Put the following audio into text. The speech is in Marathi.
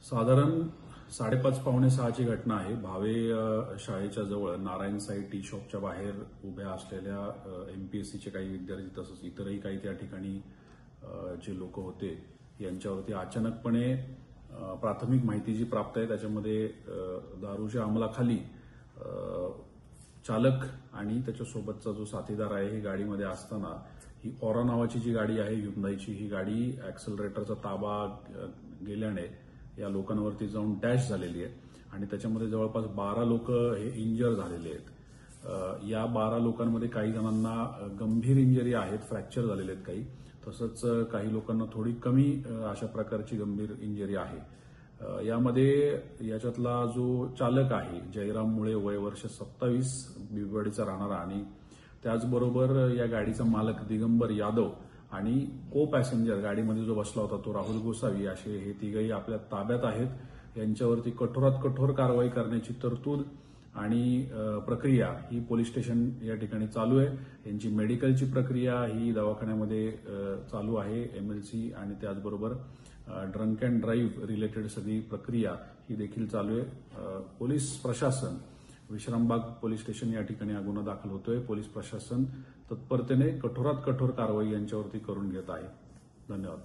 साधारण 5:30 पावणे 6ची घटना आहे। भावे शाळेच्या जवळ नारायण साई टी शॉपच्या बाहेर उभ्या असलेल्या एमपीएससीचे काही विद्यार्थी तसंच इतरही काही त्या ठिकाणी जे लोक होते यांच्यावरती अचानकपणे प्राथमिक माहिती जी प्राप्त आहे त्याच्यामध्ये दारूच्या अंमलाखाली चालक आणि त्याच्यासोबतचा जो साथीदार आहे ही गाडीमध्ये असताना ही ऑरा नावाची जी गाडी आहे ह्युंदाईची ही गाडी ऍक्सेलरेटरचा ताबा गेल्याने या लोकांवरती जाऊन डॅश झालेली आहे आणि त्याच्यामध्ये जवळपास 12 लोक हे इंजर झालेले आहेत। या 12 लोकांमध्ये काही जणांना गंभीर इंजरी आहेत, फ्रॅक्चर झालेले आहेत काही, तसंच काही लोकांना थोडी कमी अशा प्रकारची गंभीर इंजरी आहे। याच्यातला जो चालक आहे जयराम मुळे वय वर्ष 27 बिबवेडीचा राहणारा आणि त्याचबरोबर या गाडीचा मालक दिगंबर यादव आणि को पॅसेंजर गाडीमध्ये जो बसला होता तो राहुल गोसावी असे हे तिघही आपल्या ताब्यात आहेत। यांच्यावरती कठोरात कठोर कारवाई करण्याची तरतूद आणि प्रक्रिया ही पोलीस स्टेशन या ठिकाणी चालू आहे। यांची मेडिकलची प्रक्रिया ही दवाखान्यामध्ये चालू आहे, एमएलसी आणि त्याचबरोबर ड्रंक अँड ड्राईव्ह रिलेटेड सगळी प्रक्रिया ही देखील चालू आहे। पोलीस प्रशासन विश्रामबाग पोलीस स्टेशन या ठिकाणी हा गुन्हा दाखल होतोय। पोलीस प्रशासन तत्परतेने कठोरात कठोर कारवाई यांच्यावरती करून घेत आहे। धन्यवाद।